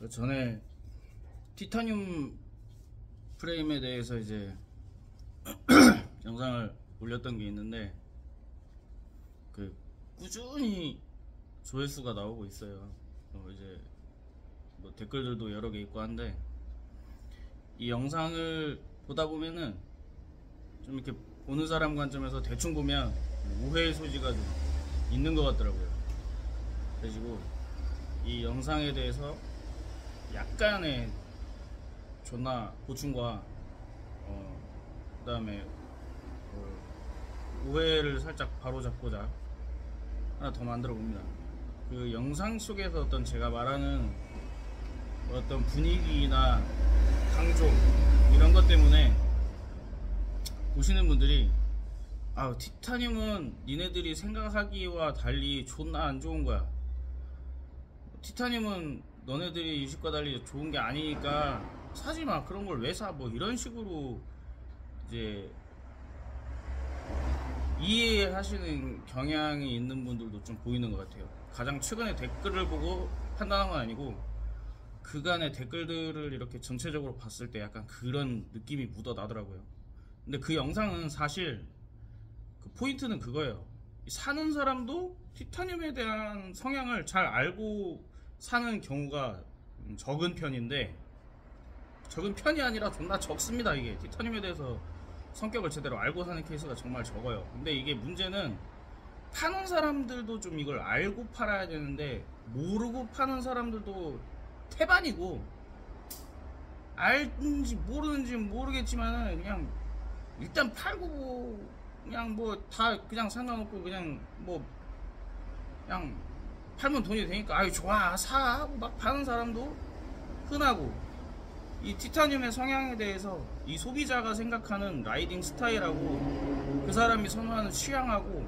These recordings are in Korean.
그 전에 티타늄 프레임에 대해서 이제 영상을 올렸던 게 있는데 그 꾸준히 조회수가 나오고 있어요. 이제 뭐 댓글들도 여러 개 있고 한데 이 영상을 보다 보면은 좀 이렇게 보는 사람 관점에서 대충 보면 오해의 소지가 좀 있는 것 같더라고요. 그래가지고 이 영상에 대해서 약간의 존나 보충과 그 다음에 오해를 살짝 바로잡고자 하나 더 만들어 봅니다. 그 영상 속에서 어떤 제가 말하는 어떤 분위기나 강조 이런 것 때문에 보시는 분들이 티타늄은 니네들이 생각하기와 달리 존나 안 좋은 거야. 티타늄은 너네들이 유식과 달리 좋은 게 아니니까 사지마. 그런 걸 왜 사? 뭐 이런 식으로 이제 이해하시는 경향이 있는 분들도 좀 보이는 것 같아요. 가장 최근에 댓글을 보고 판단한 건 아니고 그간의 댓글들을 이렇게 전체적으로 봤을 때 약간 그런 느낌이 묻어 나더라고요. 근데 그 영상은 사실 그 포인트는 그거예요. 사는 사람도 티타늄에 대한 성향을 잘 알고 사는 경우가 적은 편인데, 적은 편이 아니라 존나 적습니다. 이게 티타늄에 대해서 성격을 제대로 알고 사는 케이스가 정말 적어요. 근데 이게 문제는 파는 사람들도 좀 이걸 알고 팔아야 되는데 모르고 파는 사람들도 태반이고, 알는지 모르는지 모르겠지만은 그냥 일단 팔고 그냥 뭐 다 그냥 상관없고 그냥 뭐 그냥 팔면 돈이 되니까 아유 좋아 사 하고 막 파는 사람도 흔하고, 이 티타늄의 성향에 대해서 이 소비자가 생각하는 라이딩 스타일하고 그 사람이 선호하는 취향하고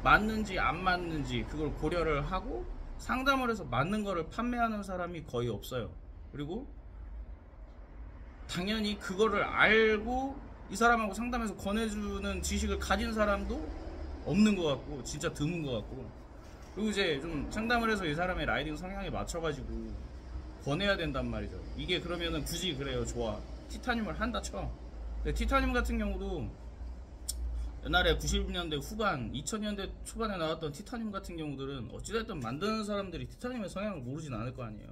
맞는지 안 맞는지 그걸 고려를 하고 상담을 해서 맞는 거를 판매하는 사람이 거의 없어요. 그리고 당연히 그거를 알고 이 사람하고 상담해서 권해주는 지식을 가진 사람도 없는 것 같고 진짜 드문 것 같고, 그리고 이제 좀 상담을 해서 이 사람의 라이딩 성향에 맞춰가지고 권해야 된단 말이죠. 이게 그러면은 굳이 그래요. 좋아 티타늄을 한다 쳐. 근데 티타늄 같은 경우도 옛날에 90년대 후반 2000년대 초반에 나왔던 티타늄 같은 경우들은 어찌됐든 만드는 사람들이 티타늄의 성향을 모르진 않을 거 아니에요.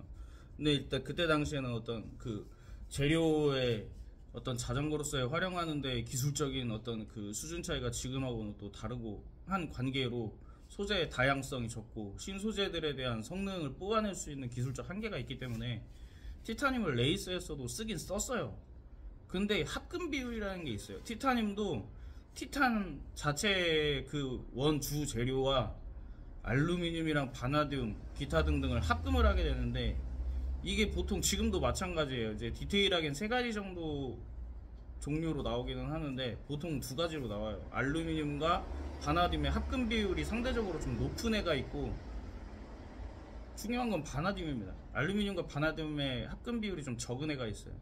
근데 일단 그때 당시에는 어떤 그 재료의 어떤 자전거로서의 활용하는데 기술적인 어떤 그 수준 차이가 지금하고는 또 다르고 한 관계로 소재의 다양성이 적고 신소재들에 대한 성능을 뽑아낼 수 있는 기술적 한계가 있기 때문에 티타늄을 레이스에서도 쓰긴 썼어요. 근데 합금 비율이라는 게 있어요. 티타늄도 티탄 자체의 그 원주 재료와 알루미늄이랑 바나듐 기타 등등을 합금을 하게 되는데, 이게 보통 지금도 마찬가지예요. 이제 디테일하게는 3가지 정도 종류로 나오기는 하는데 보통 2가지로 나와요. 알루미늄과 바나듐의 합금 비율이 상대적으로 좀 높은 애가 있고, 중요한 건 바나듐입니다. 알루미늄과 바나듐의 합금 비율이 좀 적은 애가 있어요.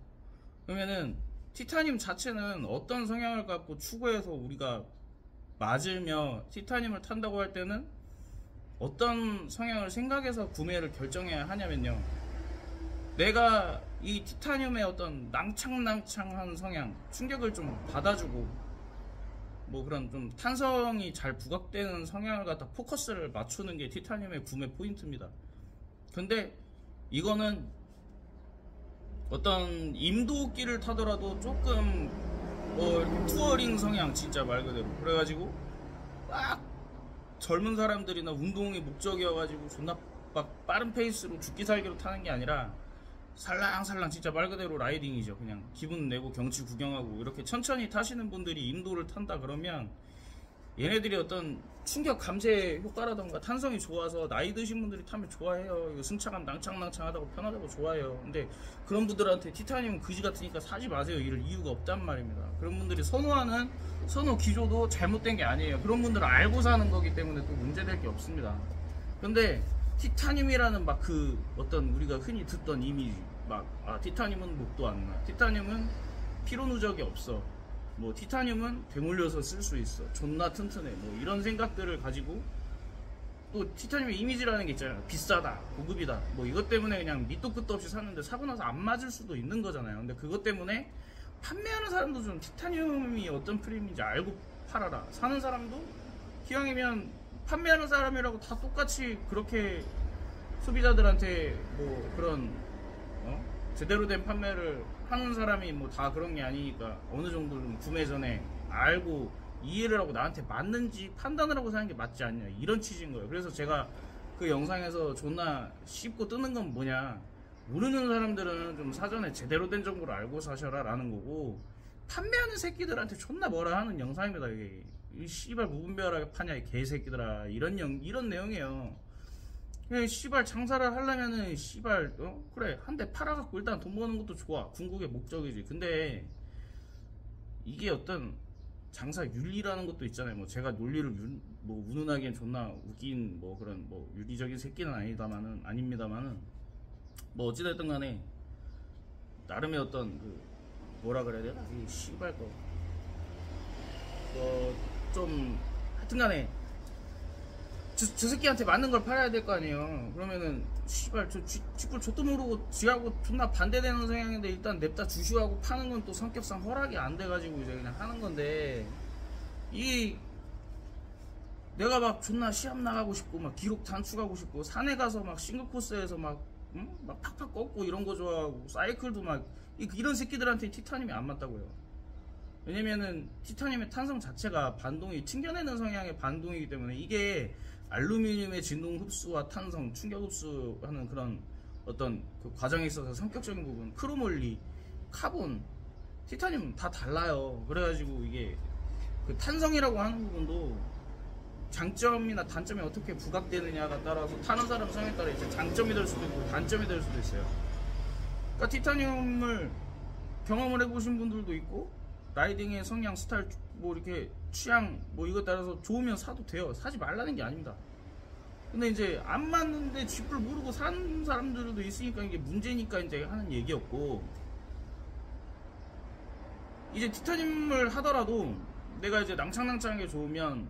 그러면은 티타늄 자체는 어떤 성향을 갖고 추구해서 우리가 맞으며 티타늄을 탄다고 할 때는 어떤 성향을 생각해서 구매를 결정해야 하냐면요, 내가 이 티타늄의 어떤 낭창낭창한 성향, 충격을 좀 받아주고 뭐 그런 좀 탄성이 잘 부각되는 성향을 갖다 포커스를 맞추는 게 티타늄의 구매 포인트입니다. 근데 이거는 어떤 임도길을 타더라도 조금 이렇게 투어링 성향, 진짜 말 그대로 그래가지고 막 젊은 사람들이나 운동이 목적이어가지고 존나 막 빠른 페이스로 죽기 살기로 타는 게 아니라 살랑살랑 진짜 말 그대로 라이딩이죠. 그냥 기분 내고 경치 구경하고 이렇게 천천히 타시는 분들이 임도를 탄다 그러면 얘네들이 어떤 충격 감쇄 효과라던가 탄성이 좋아서 나이 드신 분들이 타면 좋아해요. 이거 승차감 낭창낭창하다고 편하다고 좋아해요. 근데 그런 분들한테 티타늄 그지 같으니까 사지 마세요 이럴 이유가 없단 말입니다. 그런 분들이 선호하는 선호 기조도 잘못된 게 아니에요. 그런 분들은 알고 사는 거기 때문에 또 문제될 게 없습니다. 근데 티타늄이라는 막 그 어떤 우리가 흔히 듣던 이미지, 막 티타늄은 목도 안 나, 티타늄은 피로 누적이 없어, 뭐 티타늄은 되물려서 쓸 수 있어, 존나 튼튼해, 뭐 이런 생각들을 가지고 또 티타늄의 이미지라는 게 있잖아요. 비싸다, 고급이다, 뭐 이것 때문에 그냥 밑도 끝도 없이 샀는데 사고 나서 안 맞을 수도 있는 거잖아요. 근데 그것 때문에 판매하는 사람도 좀 티타늄이 어떤 프레임인지 알고 팔아라. 사는 사람도 기왕이면 판매하는 사람이라고 다 똑같이 그렇게 소비자들한테 뭐 그런 제대로 된 판매를 하는 사람이 뭐 다 그런 게 아니니까 어느 정도 좀 구매 전에 알고 이해를 하고 나한테 맞는지 판단을 하고 사는 게 맞지 않냐, 이런 취지인 거예요. 그래서 제가 그 영상에서 존나 씹고 뜨는 건 뭐냐, 모르는 사람들은 좀 사전에 제대로 된 정보를 알고 사셔라 라는 거고, 판매하는 새끼들한테 존나 뭐라 하는 영상입니다. 이게 이 씨발 무분별하게 파냐 이 개새끼들아, 이런 내용이에요. 그냥 씨발 장사를 하려면은 씨발 그래 한 대 팔아갖고 일단 돈 버는 것도 좋아, 궁극의 목적이지. 근데 이게 어떤 장사 윤리라는 것도 있잖아요. 뭐 제가 논리를 뭐 운운하기엔 존나 웃긴 뭐 그런 뭐 윤리적인 새끼는 아닙니다만은 뭐 어찌됐든 간에 나름의 어떤 그 뭐라 그래야 되나, 이 씨발 좀 하여튼간에 저 새끼한테 맞는 걸 팔아야 될 거 아니에요. 그러면은 씨발 쥐뿔 족도 모르고 지하고 존나 반대되는 성향인데 일단 냅다 주시하고 파는 건 또 성격상 허락이 안 돼가지고 이제 그냥 하는 건데, 이 내가 막 존나 시합 나가고 싶고 막 기록 단축하고 싶고 산에 가서 막 싱글 코스에서 막 팍팍 꺾고 이런 거 좋아하고 사이클도 막 이런 새끼들한테 티타늄이 안 맞다고요. 왜냐면은 티타늄의 탄성 자체가 반동이 튕겨내는 성향의 반동이기 때문에, 이게 알루미늄의 진동 흡수와 탄성, 충격 흡수하는 그런 어떤 그 과정에 있어서 성격적인 부분, 크로몰리, 카본, 티타늄 다 달라요. 그래가지고 이게 그 탄성이라고 하는 부분도 장점이나 단점이 어떻게 부각되느냐가 따라서 타는 사람 성에 따라 이제 장점이 될 수도 있고 단점이 될 수도 있어요. 그러니까 티타늄을 경험을 해보신 분들도 있고, 라이딩의 성향, 스타일, 뭐 이렇게 취향 뭐 이것 따라서 좋으면 사도 돼요. 사지 말라는 게 아닙니다. 근데 이제 안 맞는데 쥐뿔 모르고 사는 사람들도 있으니까 이게 문제니까 이제 하는 얘기였고, 이제 티타늄을 하더라도 내가 이제 낭창낭창하게 좋으면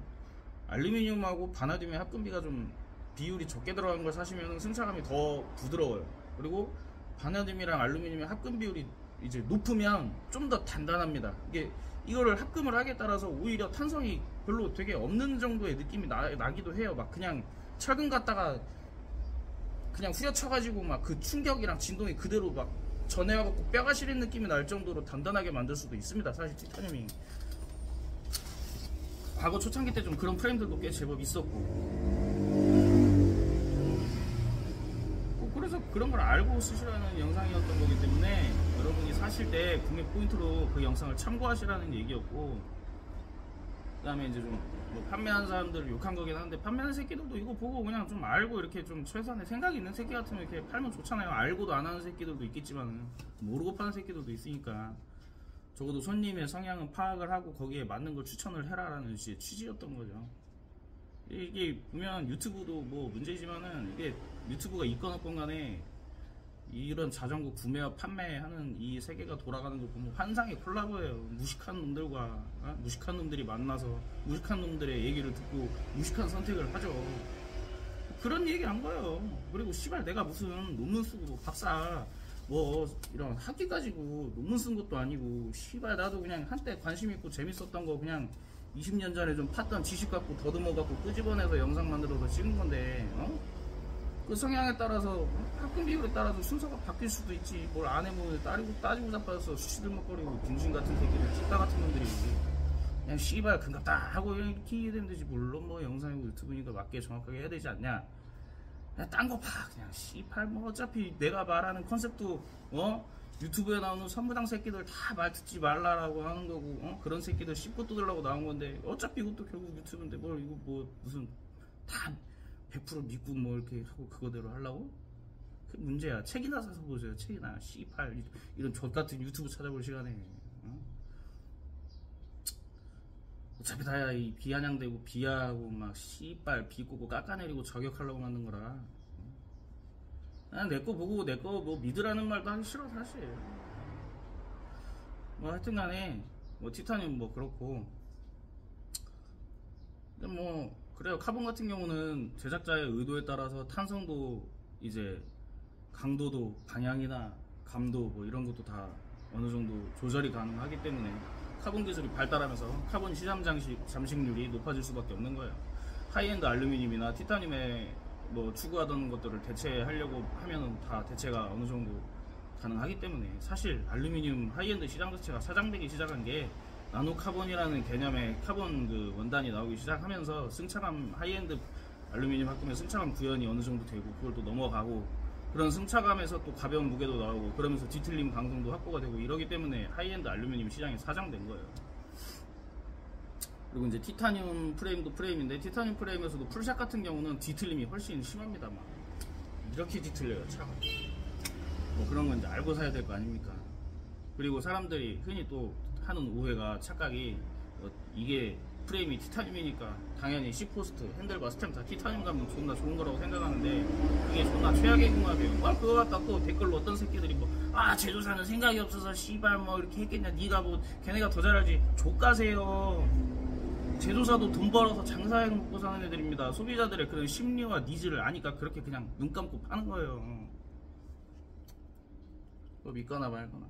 알루미늄하고 바나듐의 합금비가 좀 비율이 적게 들어간 걸 사시면 승차감이 더 부드러워요. 그리고 바나듐이랑 알루미늄의 합금 비율이 이제 높으면 좀 더 단단합니다. 이거를 합금을 하기에 따라서 오히려 탄성이 별로 되게 없는 정도의 느낌이 나기도 해요. 막 그냥 철근 갖다가 그냥 후려쳐가지고 막 그 충격이랑 진동이 그대로 막 전해와갖고 뼈가 시린 느낌이 날 정도로 단단하게 만들 수도 있습니다. 사실 티타늄이 과거 초창기 때 좀 그런 프레임들도 꽤 제법 있었고, 그래서 그런 걸 알고 쓰시라는 영상이었던 거기 때문에 여러분이 사실 때 구매 포인트로 그 영상을 참고하시라는 얘기였고, 그 다음에 이제 좀 뭐 판매하는 사람들을 욕한 거긴 한데, 판매하는 새끼들도 이거 보고 그냥 좀 알고 이렇게 좀 최소한의 생각이 있는 새끼 같으면 이렇게 팔면 좋잖아요. 알고도 안 하는 새끼들도 있겠지만 모르고 파는 새끼들도 있으니까 적어도 손님의 성향은 파악을 하고 거기에 맞는 걸 추천을 해라라는 취지였던 거죠. 이게 보면 유튜브도 뭐 문제지만은, 이게 유튜브가 있건 없건 간에 이런 자전거 구매와 판매하는 이 세계가 돌아가는 거 보면 환상의 콜라보예요. 무식한 놈들과 무식한 놈들이 만나서 무식한 놈들의 얘기를 듣고 무식한 선택을 하죠. 그런 얘기 한 거예요. 그리고 씨발 내가 무슨 논문 쓰고 밥사 뭐 이런 학위 가지고 논문 쓴 것도 아니고, 씨발 나도 그냥 한때 관심 있고 재밌었던 거 그냥 20년 전에 좀 팠던 지식 갖고 더듬어 갖고 끄집어내서 영상 만들어서 찍은 건데, 그 성향에 따라서 합금 비율에 따라서 순서가 바뀔 수도 있지. 뭘 안 해보면 따지고 자빠져서 수시들먹거리고 빙신 같은 새끼들, 찌따 같은 놈들이 그냥 씨발 금갑다 하고 이렇게 이해되면 되지. 물론 뭐 영상이고 유튜브니까 맞게 정확하게 해야 되지 않냐. 그냥 딴 거 봐. 그냥 씨발 뭐 어차피 내가 말하는 컨셉도 유튜브에 나오는 선무당 새끼들 다 말 듣지 말라라고 하는 거고, 그런 새끼들 씹고 뜯으려고 나온 건데, 어차피 이것도 결국 유튜브인데 뭘 이거 뭐 무슨 다 100% 믿고 뭐 이렇게 하고 그거대로 하려고? 그게 문제야. 책이나 사서 보세요. 책이나. 씨발 이런 족같은 유튜브 찾아볼 시간에 어차피 다 이 비아냥대고 비하하고 막 씨발 비꼬고 깎아내리고 저격하려고 만든 거라. 난 내 거 보고 내 거 뭐 믿으라는 말도 하기 싫어 사실. 뭐 하여튼간에 뭐 티타늄 뭐 그렇고, 근데 뭐 그래요. 카본 같은 경우는 제작자의 의도에 따라서 탄성도 이제 강도도 방향이나 감도 뭐 이런 것도 다 어느 정도 조절이 가능하기 때문에 카본 기술이 발달하면서 카본 시장 잠식률이 높아질 수밖에 없는 거예요. 하이엔드 알루미늄이나 티타늄에 뭐 추구하던 것들을 대체하려고 하면은 다 대체가 어느 정도 가능하기 때문에 사실 알루미늄 하이엔드 시장 자체가 사장되기 시작한 게 나노 카본이라는 개념의 카본 그 원단이 나오기 시작하면서 승차감 하이엔드 알루미늄 합금의 승차감 구현이 어느 정도 되고 그걸 또 넘어가고 그런 승차감에서 또 가벼운 무게도 나오고 그러면서 뒤틀림 강성도 확보가 되고 이러기 때문에 하이엔드 알루미늄 시장이 사장된 거예요. 그리고 이제 티타늄 프레임도 프레임인데 티타늄 프레임에서도 풀샷 같은 경우는 뒤틀림이 훨씬 심합니다. 막 이렇게 뒤틀려요 차가. 뭐 그런 건 이제 알고 사야 될 거 아닙니까? 그리고 사람들이 흔히 또 하는 오해가 착각이 이게 프레임이 티타늄이니까 당연히 C포스트, 핸들바, 스템 다 티타늄 가면 존나 좋은 거라고 생각하는데 그게 존나 최악의 궁합이에요. 뭐 그거 갖다 또 댓글로 어떤 새끼들이 뭐 제조사는 생각이 없어서 씨발 뭐 이렇게 했겠냐 니가 뭐 걔네가 더 잘알지 족가세요. 제조사도 돈 벌어서 장사해 먹고 사는 애들입니다. 소비자들의 그런 심리와 니즈를 아니까 그렇게 그냥 눈 감고 파는 거예요. 뭐 믿거나 말거나.